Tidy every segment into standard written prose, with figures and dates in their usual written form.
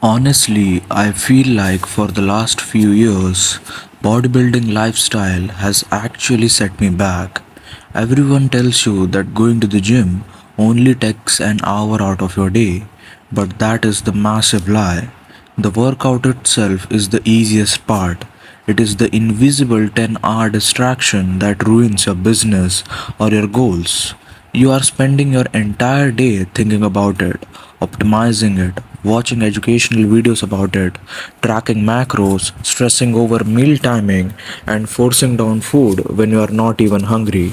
Honestly, I feel like for the last few years, bodybuilding lifestyle has actually set me back. Everyone tells you that going to the gym only takes an hour out of your day, but that is the massive lie. The workout itself is the easiest part. It is the invisible 10-hour distraction that ruins your business or your goals. You are spending your entire day thinking about it, optimizing it, watching educational videos about it, tracking macros, stressing over meal timing, and forcing down food when you are not even hungry.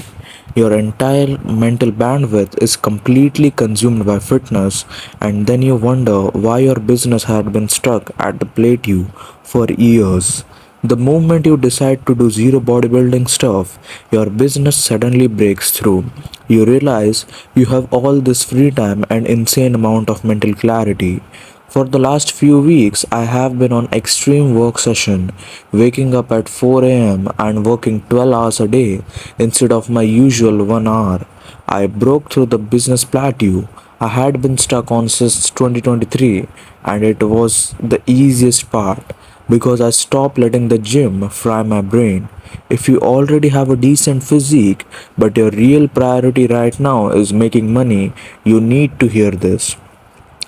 Your entire mental bandwidth is completely consumed by fitness, and then you wonder why your business had been stuck at the plateau for years. The moment you decide to do zero bodybuilding stuff, your business suddenly breaks through. You realize you have all this free time and insane amount of mental clarity. For the last few weeks, I have been on extreme work session, waking up at 4 a.m. and working 12 hours a day instead of my usual 1 hour. I broke through the business plateau I had been stuck on since 2023, and it was the easiest part because I stopped letting the gym fry my brain. If you already have a decent physique, but your real priority right now is making money, you need to hear this.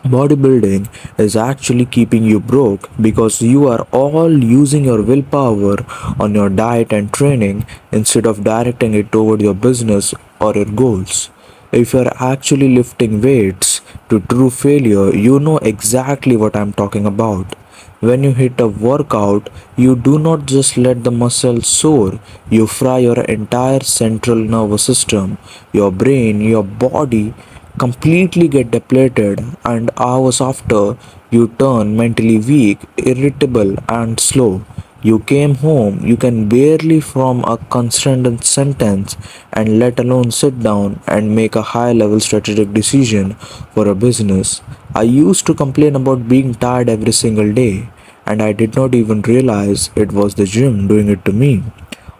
Bodybuilding is actually keeping you broke because you are all using your willpower on your diet and training instead of directing it toward your business or your goals. If you're actually lifting weights to true failure, you know exactly what I'm talking about. When you hit a workout, you do not just let the muscle soar, you fry your entire central nervous system, your brain, your body completely get depleted, and hours after, you turn mentally weak, irritable, and slow. You came home, you can barely form a consistent sentence, and let alone sit down and make a high level strategic decision for a business. I used to complain about being tired every single day, and I did not even realize it was the gym doing it to me.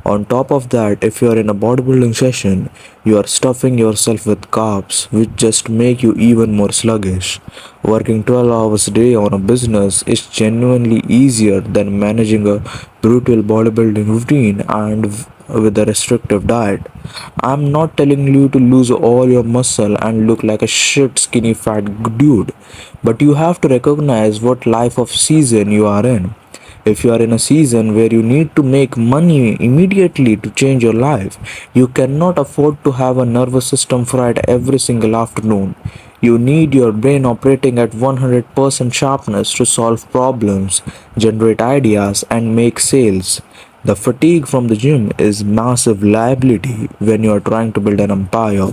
On top of that, if you are in a bodybuilding session, you are stuffing yourself with carbs, which just make you even more sluggish. Working 12 hours a day on a business is genuinely easier than managing a brutal bodybuilding routine and with a restrictive diet. I'm not telling you to lose all your muscle and look like a shit skinny fat dude, but you have to recognize what life of season you are in. If you are in a season where you need to make money immediately to change your life, you cannot afford to have a nervous system fried every single afternoon. You need your brain operating at 100% sharpness to solve problems, generate ideas, and make sales. The fatigue from the gym is massive liability when you are trying to build an empire.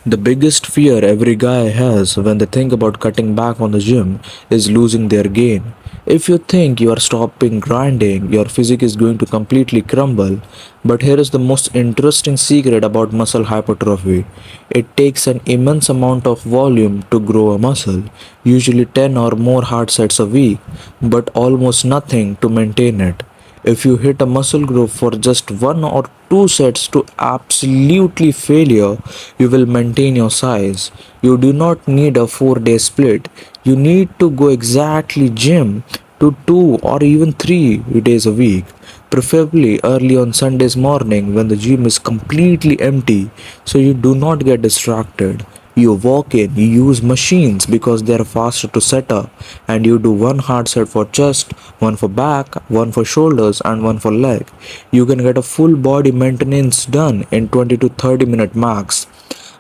The biggest fear every guy has when they think about cutting back on the gym is losing their gain. If you think you are stopping grinding, your physique is going to completely crumble. But here is the most interesting secret about muscle hypertrophy. It takes an immense amount of volume to grow a muscle, usually 10 or more hard sets a week, but almost nothing to maintain it. If you hit a muscle group for just one or two sets to absolutely failure, you will maintain your size. You do not need a 4 day split. You need to go exactly gym to 2 or even 3 days a week, preferably early on Sundays morning when the gym is completely empty so you do not get distracted. You walk in, you use machines because they are faster to set up, and you do one hard set for chest, one for back, one for shoulders, and one for leg. You can get a full body maintenance done in 20 to 30 minute max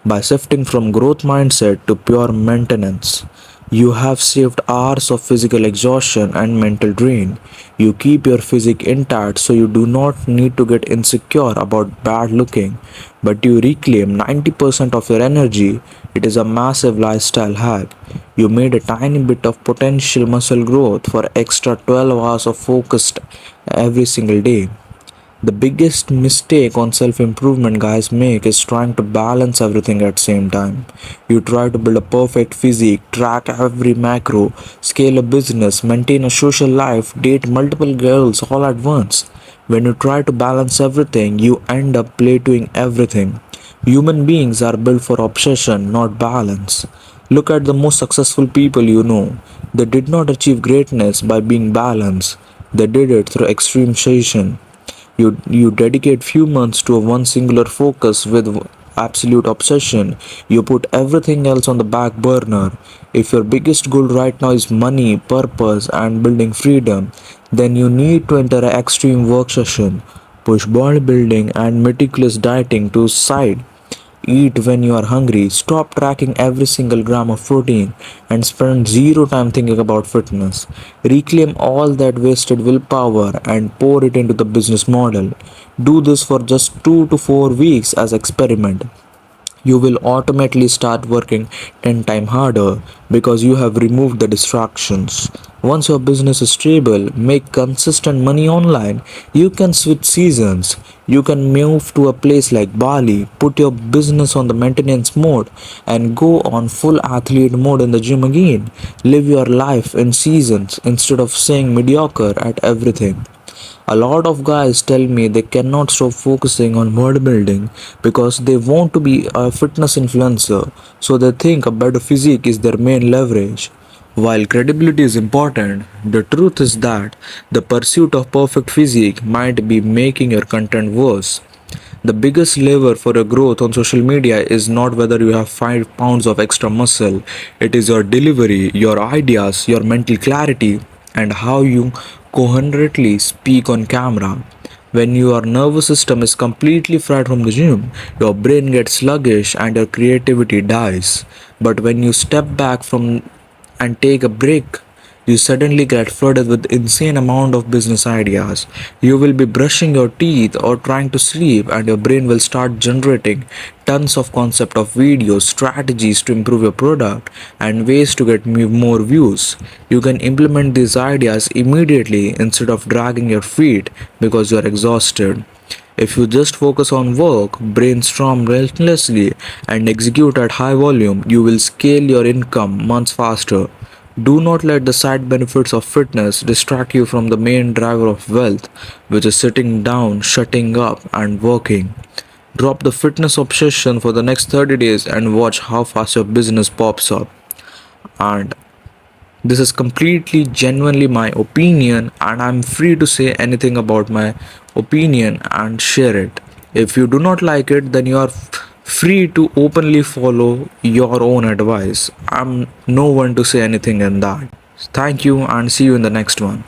by shifting from growth mindset to pure maintenance. You have saved hours of physical exhaustion and mental drain. You keep your physique intact so you do not need to get insecure about bad looking, but you reclaim 90% of your energy. It is a massive lifestyle hack. You made a tiny bit of potential muscle growth for extra 12 hours of focused every single day. The biggest mistake on self improvement guys make is trying to balance everything at same time. You try to build a perfect physique, track every macro, scale a business, maintain a social life, date multiple girls all at once. When you try to balance everything, you end up plateauing everything. Human beings are built for obsession, not balance. Look at the most successful people you know. They did not achieve greatness by being balanced. They did it through extreme session. You dedicate few months to one singular focus with absolute obsession. You put everything else on the back burner. If your biggest goal right now is money, purpose, and building freedom, then you need to enter an extreme work session. Push bodybuilding and meticulous dieting to side. Eat when you are hungry. Stop tracking every single gram of protein and spend zero time thinking about fitness. Reclaim all that wasted willpower and pour it into the business model. Do this for just 2 to 4 weeks as experiment. You will automatically start working 10 times harder because you have removed the distractions. Once your business is stable, make consistent money online, you can switch seasons. You can move to a place like Bali, put your business on the maintenance mode, and go on full athlete mode in the gym again. Live your life in seasons instead of saying mediocre at everything. A lot of guys tell me they cannot stop focusing on bodybuilding because they want to be a fitness influencer, so they think a better physique is their main leverage. While credibility is important, the truth is that the pursuit of perfect physique might be making your content worse. The biggest lever for your growth on social media is not whether you have 5 pounds of extra muscle, it is your delivery, your ideas, your mental clarity, and how you coherently speak on camera. When your nervous system is completely fried from the gym, your brain gets sluggish and your creativity dies. But when you step back from and take a break, you suddenly get flooded with insane amount of business ideas. You will be brushing your teeth or trying to sleep and your brain will start generating tons of concept of videos, strategies to improve your product and ways to get more views. You can implement these ideas immediately instead of dragging your feet because you are exhausted. If you just focus on work, brainstorm relentlessly, and execute at high volume, you will scale your income months faster. Do not let the side benefits of fitness distract you from the main driver of wealth, which is sitting down, shutting up, and working. Drop the fitness obsession for the next 30 days and watch how fast your business pops up. And this is completely genuinely my opinion, and I'm free to say anything about my opinion and share it. If you do not like it, then you are free to openly follow your own advice. I'm no one to say anything in that. Thank you and see you in the next one.